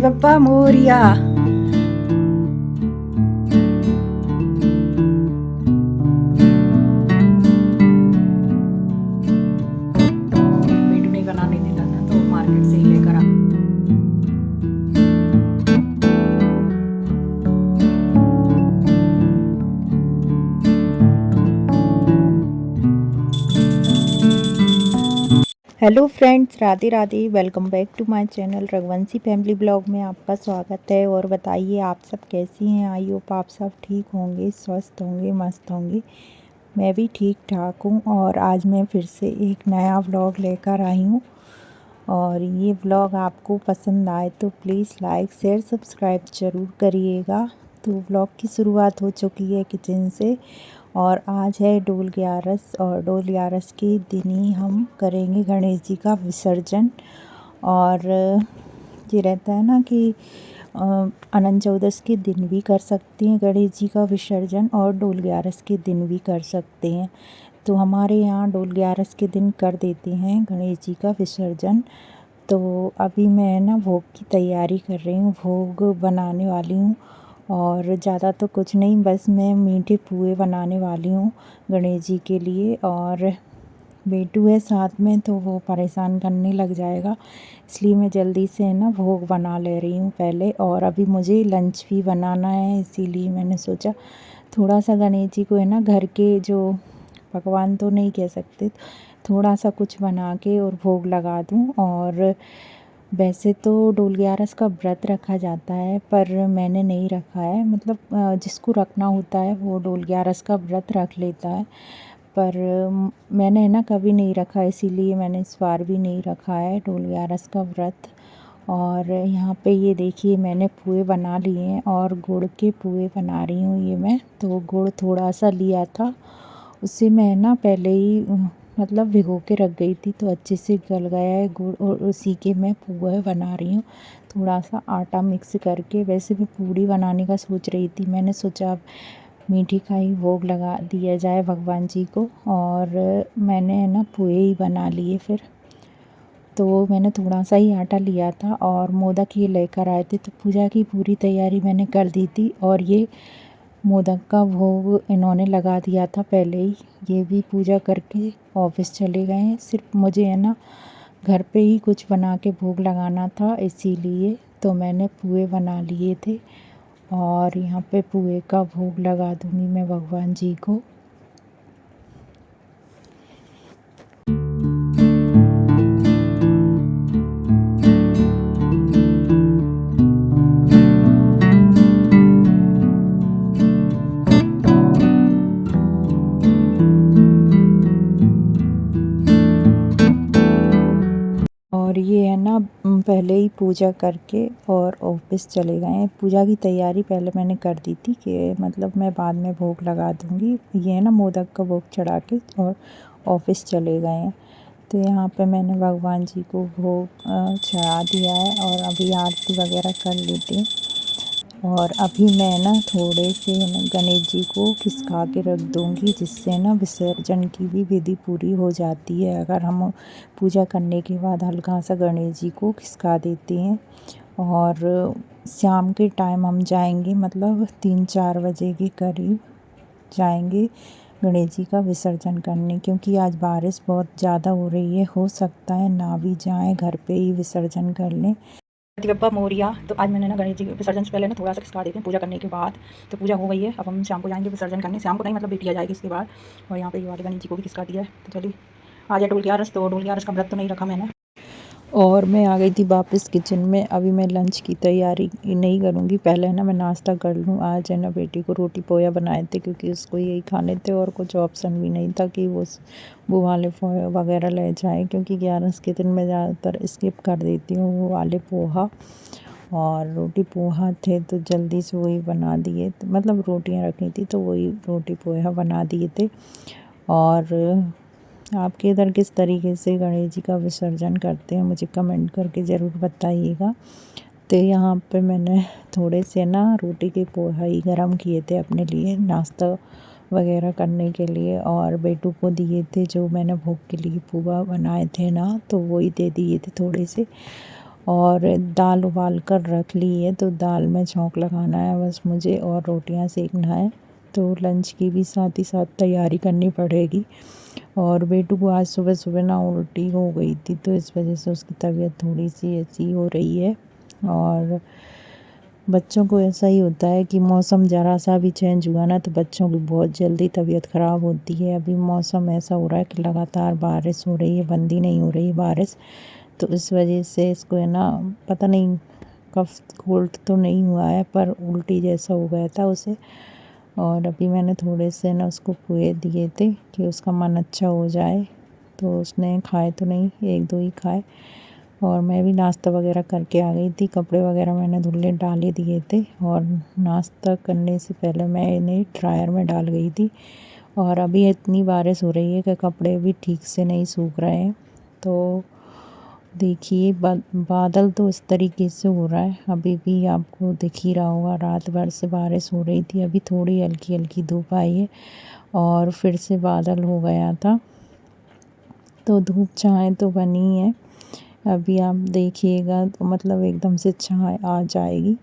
बप्पा मोरिया। बेटू नहीं बनाने देता था तो मार्केट से ही लेकर आ। Hello friends, Radhe Radhe. Welcome back to my channel Raghuvanshi family blog में आपका स्वागत है। और बताइए आप सब कैसी हैं। आई होप आप सब ठीक होंगे, स्वस्थ होंगे, मस्त होंगे। मैं भी ठीक ठाक हूँ। और आज मैं फिर से एक नया व्लॉग लेकर आई हूँ। और ये व्लॉग आपको पसंद आए तो प्लीज़ लाइक शेयर सब्सक्राइब ज़रूर करिएगा। तो व्लॉग की शुरुआत हो चुकी है किचन से। और आज है डोल ग्यारस, और डोल ग्यारस के दिन ही हम करेंगे गणेश जी का विसर्जन। और ये रहता है ना कि अनंत चौदस के दिन भी कर सकते हैं गणेश जी का विसर्जन, और डोल ग्यारस के दिन भी कर सकते हैं। तो हमारे यहाँ डोल ग्यारस के दिन कर देते हैं गणेश जी का विसर्जन। तो अभी मैं ना भोग की तैयारी कर रही हूँ, भोग बनाने वाली हूँ। और ज़्यादा तो कुछ नहीं, बस मैं मीठे पुए बनाने वाली हूँ गणेश जी के लिए। और बेटू है साथ में तो वो परेशान करने लग जाएगा, इसलिए मैं जल्दी से ना भोग बना ले रही हूँ पहले। और अभी मुझे लंच भी बनाना है, इसीलिए मैंने सोचा थोड़ा सा गणेश जी को है ना घर के जो पकवान तो नहीं कह सकते, थोड़ा सा कुछ बना के और भोग लगा दूँ। और वैसे तो डोल ग्यारस का व्रत रखा जाता है, पर मैंने नहीं रखा है। मतलब जिसको रखना होता है वो डोल ग्यारस का व्रत रख लेता है, पर मैंने ना कभी नहीं रखा, इसीलिए मैंने इस बार भी नहीं रखा है डोल ग्यारस का व्रत। और यहाँ पे ये देखिए मैंने पुए बना लिए हैं, और गुड़ के पुए बना रही हूँ ये मैं। तो गुड़ थोड़ा सा लिया था, उसे मैं ना पहले ही मतलब भिगो के रख गई थी, तो अच्छे से गल गया है गुड़। और उसी के मैं पुआ बना रही हूँ, थोड़ा सा आटा मिक्स करके। वैसे मैं पूड़ी बनाने का सोच रही थी, मैंने सोचा अब मीठी का ही भोग लगा दिया जाए भगवान जी को। और मैंने ना पुए ही बना लिए फिर। तो मैंने थोड़ा सा ही आटा लिया था, और मोदक ये लेकर आए थे, तो पूजा की पूरी तैयारी मैंने कर दी थी। और ये मोदक का भोग इन्होंने लगा दिया था पहले ही, ये भी पूजा करके ऑफिस चले गए हैं। सिर्फ मुझे है ना घर पे ही कुछ बना के भोग लगाना था, इसीलिए तो मैंने पुए बना लिए थे। और यहाँ पे पुए का भोग लगा दूँगी मैं भगवान जी को। और ये है ना पहले ही पूजा करके और ऑफिस चले गए हैं। पूजा की तैयारी पहले मैंने कर दी थी कि मतलब मैं बाद में भोग लगा दूँगी। ये है ना मोदक का भोग चढ़ा के और ऑफिस चले गए हैं। तो यहाँ पे मैंने भगवान जी को भोग चढ़ा दिया है, और अभी आरती वगैरह कर लेती हूँ। और अभी मैं ना थोड़े से गणेश जी को खिसका के रख दूँगी, जिससे ना विसर्जन की भी विधि पूरी हो जाती है अगर हम पूजा करने के बाद हल्का सा गणेश जी को खिसका देते हैं। और शाम के टाइम हम जाएंगे, मतलब 3-4 बजे के करीब जाएंगे गणेश जी का विसर्जन करने, क्योंकि आज बारिश बहुत ज़्यादा हो रही है। हो सकता है ना भी जाएं, घर पे ही विसर्जन कर लें। गणपति बप्पा मोरिया। तो आज मैंने ना गणेश जी के विसर्जन से पहले ना थोड़ा सा खिसका देते हैं पूजा करने के बाद। तो पूजा हो गई है, अब हम शाम को जाएंगे विसर्जन करने। शाम को नहीं, मतलब बेटी आ जाएगी इसके बाद। और यहाँ पे ये वाले गणेश जी को भी खिसका दिया है। तो चलिए, आज है डोल ग्यारस, तो डोल ग्यारस का व्रत तो नहीं रखा मैंने। और मैं आ गई थी वापस किचन में। अभी मैं लंच की तैयारी नहीं करूँगी, पहले है ना मैं नाश्ता कर लूँ। आज है ना बेटी को रोटी पोया बनाए थे, क्योंकि उसको यही खाने थे, और कुछ ऑप्शन भी नहीं था कि वो वाले पोहे वगैरह ले जाए, क्योंकि ग्यारस के दिन मैं ज़्यादातर स्किप कर देती हूँ वो वाले पोहा। और रोटी पोहा थे तो जल्दी से वही बना दिए, तो मतलब रोटियाँ रखी थी तो वही रोटी पोहा बना दिए थे। और आपके इधर किस तरीके से गणेश जी का विसर्जन करते हैं मुझे कमेंट करके ज़रूर बताइएगा। तो यहाँ पे मैंने थोड़े से ना रोटी के पोहा ही गरम किए थे अपने लिए, नाश्ता वगैरह करने के लिए। और बेटू को दिए थे जो मैंने भोग के लिए पुआ बनाए थे ना, तो वही दे दिए थे थोड़े से। और दाल उबाल कर रख ली है, तो दाल में छौंक लगाना है बस मुझे और रोटियां सेकना है। तो लंच की भी साथ ही साथ तैयारी करनी पड़ेगी। और बेटू को आज सुबह सुबह ना उल्टी हो गई थी, तो इस वजह से उसकी तबीयत थोड़ी सी ऐसी हो रही है। और बच्चों को ऐसा ही होता है कि मौसम ज़रा सा भी चेंज हुआ ना तो बच्चों की बहुत जल्दी तबीयत ख़राब होती है। अभी मौसम ऐसा हो रहा है कि लगातार बारिश हो रही है, बंद ही नहीं हो रही बारिश। तो इस वजह से इसको है ना, पता नहीं कफ कोल्ड तो नहीं हुआ है, पर उल्टी जैसा हो गया था उसे। और अभी मैंने थोड़े से ना उसको पोहे दिए थे कि उसका मन अच्छा हो जाए। तो उसने खाए तो नहीं, एक दो ही खाए। और मैं भी नाश्ता वगैरह करके आ गई थी, कपड़े वगैरह मैंने धुलने डाल ही दिए थे। और नाश्ता करने से पहले मैं इन्हें ड्रायर में डाल गई थी। और अभी इतनी बारिश हो रही है कि कपड़े भी ठीक से नहीं सूख रहे हैं। तो देखिए बादल तो इस तरीके से हो रहा है, अभी भी आपको दिख ही रहा होगा। रात भर से बारिश हो रही थी, अभी थोड़ी हल्की हल्की धूप आई है और फिर से बादल हो गया था। तो धूप छाएँ तो बनी है, अभी आप देखिएगा तो मतलब एकदम से छाँव आ जाएगी।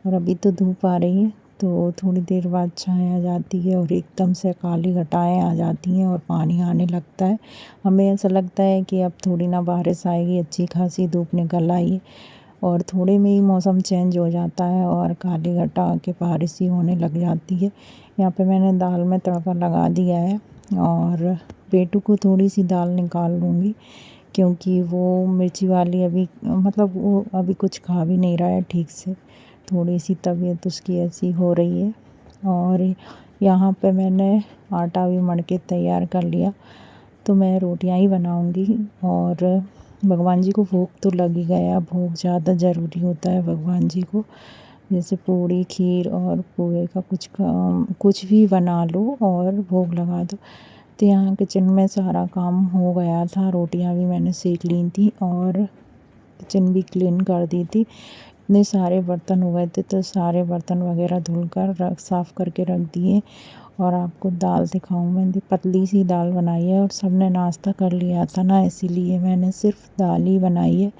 और अभी तो धूप आ रही है, तो थोड़ी देर बाद छाँव आ जाती है और एकदम से काली घटाएँ आ जाती हैं और पानी आने लगता है। हमें ऐसा लगता है कि अब थोड़ी ना बारिश आएगी, अच्छी खासी धूप निकल आई है। और थोड़े में ही मौसम चेंज हो जाता है और काली घटा आके बारिश ही होने लग जाती है। यहाँ पे मैंने दाल में तड़का लगा दिया है और बेटू को थोड़ी सी दाल निकाल लूँगी, क्योंकि वो मिर्ची वाली अभी मतलब वो अभी कुछ खा भी नहीं रहा है ठीक से, थोड़ी सी तबीयत उसकी ऐसी हो रही है। और यहाँ पे मैंने आटा भी मढ़ के तैयार कर लिया, तो मैं रोटियां ही बनाऊंगी। और भगवान जी को भोग तो लग ही गया, भोग ज़्यादा ज़रूरी होता है भगवान जी को। जैसे पूड़ी खीर और पोहे का कुछ भी बना लो और भोग लगा दो। तो यहाँ किचन में सारा काम हो गया था, रोटियां भी मैंने सेक ली थी और किचन भी क्लीन कर दी थी। इतने सारे बर्तन हो गए थे, तो सारे बर्तन वगैरह धुलकर साफ़ करके रख दिए। और आपको दाल दिखाऊं, मैंने पतली सी दाल बनाई है और सबने नाश्ता कर लिया था ना, इसीलिए मैंने सिर्फ दाल ही बनाई है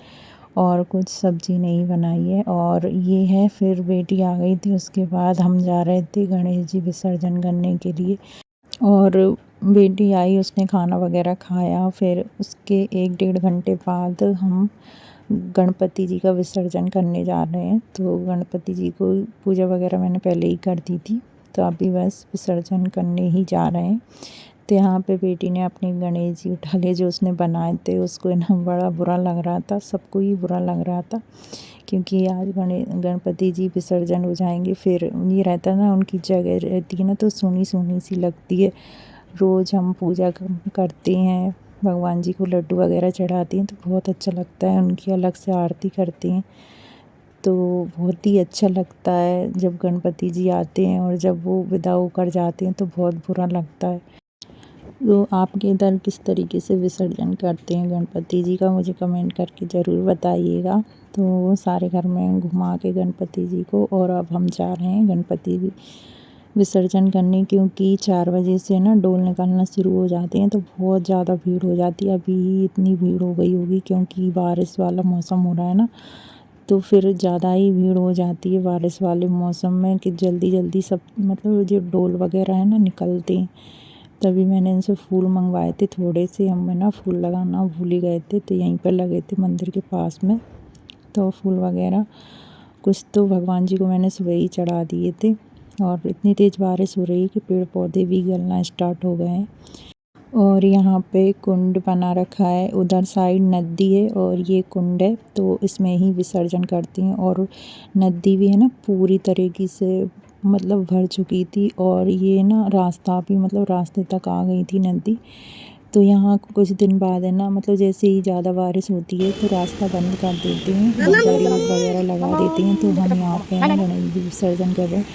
और कुछ सब्ज़ी नहीं बनाई है। और ये है, फिर बेटी आ गई थी, उसके बाद हम जा रहे थे गणेश जी विसर्जन करने के लिए। और बेटी आई, उसने खाना वगैरह खाया, फिर उसके 1-1.5 घंटे बाद हम गणपति जी का विसर्जन करने जा रहे हैं। तो गणपति जी को पूजा वगैरह मैंने पहले ही कर दी थी, तो अभी बस विसर्जन करने ही जा रहे हैं। तो यहाँ पे बेटी ने अपने गणेश जी उठा लिए जो उसने बनाए थे, उसको ना बड़ा बुरा लग रहा था, सबको ही बुरा लग रहा था, क्योंकि आज गणपति जी विसर्जन हो जाएंगे। फिर ये रहता है ना, उनकी जगह रहती है ना, तो सूनी सूनी सी लगती है। रोज़ हम पूजा करते हैं, भगवान जी को लड्डू वगैरह चढ़ाती हैं, तो बहुत अच्छा लगता है, उनकी अलग से आरती करते हैं, तो बहुत ही अच्छा लगता है जब गणपति जी आते हैं। और जब वो विदा होकर जाते हैं तो बहुत बुरा लगता है। तो आपके इधर किस तरीके से विसर्जन करते हैं गणपति जी का, मुझे कमेंट करके ज़रूर बताइएगा। तो सारे घर में घुमा के गणपति जी को, और अब हम जा रहे हैं गणपति विसर्जन करने, क्योंकि 4 बजे से ना डोल निकलना शुरू हो जाते हैं, तो बहुत ज़्यादा भीड़ हो जाती है। अभी इतनी भीड़ हो गई होगी क्योंकि बारिश वाला मौसम हो रहा है ना, तो फिर ज़्यादा ही भीड़ हो जाती है बारिश वाले मौसम में, कि जल्दी जल्दी सब मतलब जो डोल वगैरह है ना निकलते हैं। तभी मैंने इनसे फूल मंगवाए थे थोड़े से, हम ना फूल लगाना भूल ही गए थे, तो यहीं पर लगे थे मंदिर के पास में। तो फूल वगैरह कुछ तो भगवान जी को मैंने सुबह ही चढ़ा दिए थे। और इतनी तेज़ बारिश हो रही है कि पेड़ पौधे भी गलना स्टार्ट हो गए हैं। और यहाँ पे कुंड बना रखा है, उधर साइड नदी है और ये कुंड है, तो इसमें ही विसर्जन करती हैं। और नदी भी है ना पूरी तरीके से मतलब भर चुकी थी, और ये ना रास्ता भी मतलब रास्ते तक आ गई थी नदी। तो यहाँ कुछ दिन बाद है ना, मतलब जैसे ही ज़्यादा बारिश होती है तो रास्ता बंद कर देते हैं, बैरियर वगैरह लगा देते हैं। तो हम यहाँ पे हैं गणेश जी विसर्जन कर रहे हैं,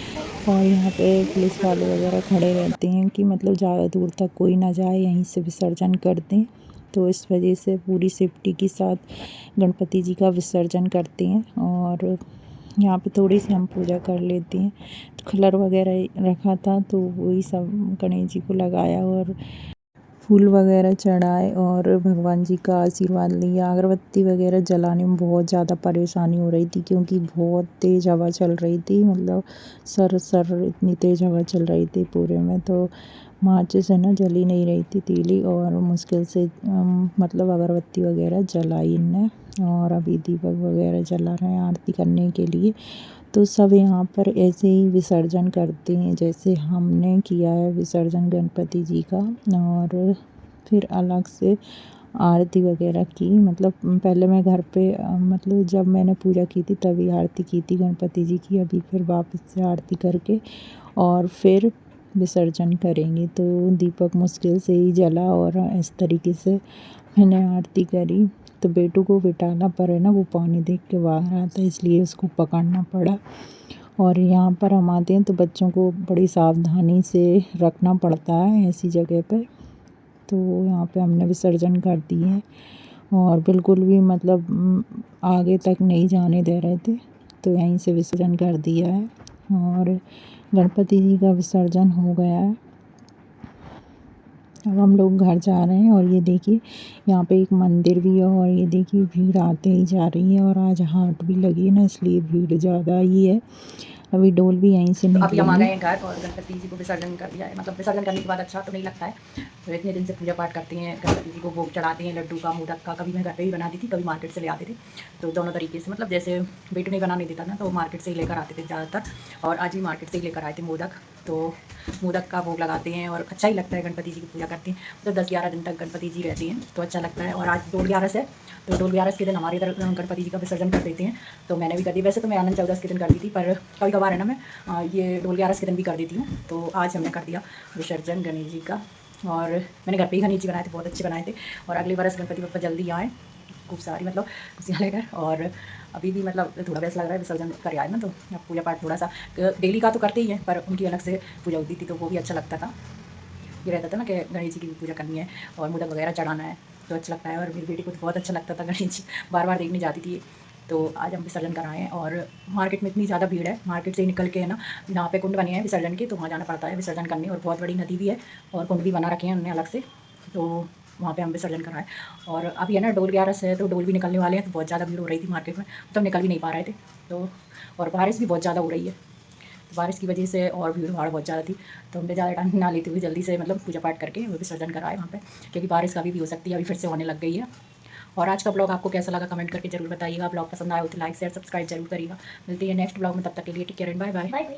और यहाँ पे पुलिस वाले वगैरह खड़े रहते हैं कि मतलब ज़्यादा दूर तक कोई ना जाए, यहीं से विसर्जन कर दें। तो इस वजह से पूरी सेफ्टी के साथ गणपति जी का विसर्जन करते हैं। और यहाँ पे थोड़ी सी हम पूजा कर लेते हैं। तो कलर वगैरह रखा था, तो वही सब गणेश जी को लगाया और फूल वगैरह चढ़ाए और भगवान जी का आशीर्वाद लिया। अगरबत्ती वगैरह जलाने में बहुत ज़्यादा परेशानी हो रही थी क्योंकि बहुत तेज़ हवा चल रही थी, मतलब सर सर इतनी तेज़ हवा चल रही थी पूरे में, तो माचिस है ना जल ही नहीं रही थी तीली, और मुश्किल से मतलब अगरबत्ती वगैरह जलाई इनने। और अभी दीपक वगैरह जला रहे हैं आरती करने के लिए। तो सब यहाँ पर ऐसे ही विसर्जन करते हैं जैसे हमने किया है विसर्जन गणपति जी का। और फिर अलग से आरती वगैरह की, मतलब पहले मैं घर पे मतलब जब मैंने पूजा की थी तभी आरती की थी गणपति जी की। अभी फिर वापस से आरती करके और फिर विसर्जन करेंगे। तो दीपक मुश्किल से ही जला और इस तरीके से मैंने आरती करी। तो बेटू को बिठाना पड़े ना, वो पानी देख के भाग रहा था, इसलिए उसको पकड़ना पड़ा। और यहाँ पर हम आते हैं तो बच्चों को बड़ी सावधानी से रखना पड़ता है ऐसी जगह पे। तो यहाँ पे हमने विसर्जन कर दिए हैं और बिल्कुल भी मतलब आगे तक नहीं जाने दे रहे थे, तो यहीं से विसर्जन कर दिया है और गणपति जी का विसर्जन हो गया है। अब हम लोग घर जा रहे हैं और ये देखिए यहाँ पे एक मंदिर भी है और ये देखिए भीड़ आते ही जा रही है और आज हाट भी लगी है ना, इसलिए भीड़ ज़्यादा ही है। अभी डोल भी यहीं से तो अभी हम आ गए निकलेंगे। हैं घर और गणपति जी को विसर्जन कर दिया है। मतलब विसर्जन करने के बाद अच्छा तो नहीं लगता है, तो इतने दिन से पूजा पाठ करते हैं, गणपति जी को भोग चढ़ाते हैं, लड्डू का, मोदक का। कभी मैं घर पे ही बनाती थी, कभी मार्केट से ले आते थे। तो दोनों तरीके से, मतलब जैसे बेटू नहीं बनाने देता ना, तो वो मार्केट से ही लेकर आते थे ज़्यादातर। और आज भी मार्केट से ही लेकर आए थे मोदक। तो मोदक का भोग लगाते हैं और अच्छा ही लगता है, गणपति जी की पूजा करते हैं। तो 10-11 दिन तक गणपति जी रहती हैं, तो अच्छा लगता है। और आज डोल 11 है, तो डोल 11 के दिन हमारी इधर गणपति जी का विसर्जन कर देते हैं। तो मैंने भी कर दी। वैसे तो मैं आनंद चौदस के दिन करती थी, पर कभी कभार है ना मैं ये डोल 11 के दिन भी कर देती हूँ। तो आज हमने कर दिया विसर्जन गणेश जी का। और मैंने घर पे ही गणेश जी बनाए थे, बहुत अच्छे बनाए थे। और अगले बरस गणपति बप्पा जल्दी आए, खूब सारी मतलब खुशियाँ लेकर। और अभी भी मतलब थोड़ा वैसा लग रहा है विसर्जन कर आए ना, तो अब पूजा पाठ थोड़ा सा डेली का तो करते ही हैं, पर उनकी अलग से पूजा होती थी, तो वो भी अच्छा लगता था। ये रहता था ना कि गणेश जी की भी पूजा करनी है और मोदक वगैरह चढ़ाना है, तो अच्छा लगता है। और मेरी बेटी को तो बहुत अच्छा लगता था गणेश जी, बार बार देखने जाती थी। तो आज हम विसर्जन कराएँ हैं। और मार्केट में इतनी ज़्यादा भीड़ है, मार्केट से ही निकल के है ना, यहाँ पे कुंड बने हैं विसर्जन के, तो वहाँ जाना पड़ता है विसर्जन करने। और बहुत बड़ी नदी भी है और कुंड भी बना रखे हैं उन्होंने अलग से, तो वहाँ पे हम विसर्जन कराएँ। और अभी है ना डोल 11 है, तो डोल भी निकलने वाले हैं, तो बहुत ज़्यादा भीड़ हो रही थी मार्केट में, तो हम निकल भी नहीं पा रहे थे। तो और बारिश भी बहुत ज़्यादा हो रही है, तो बारिश की वजह से और भीड़ भाड़ बहुत ज़्यादा थी। तो हमने ज़्यादा टाइम ना लेते हुए जल्दी से मतलब पूजा पाठ करके वो विसर्जन कराए वहाँ पे, क्योंकि बारिश कभी भी हो सकती है, अभी फिर से होने लग गई है। और आज का ब्लॉग आपको कैसा लगा कमेंट करके जरूर बताइएगा। ब्लॉग पसंद आया हो तो लाइक शेयर सब्सक्राइब जरूर करिएगा। मिलती है नेक्स्ट ब्लॉग में, तब तक के लिए take care and bye bye.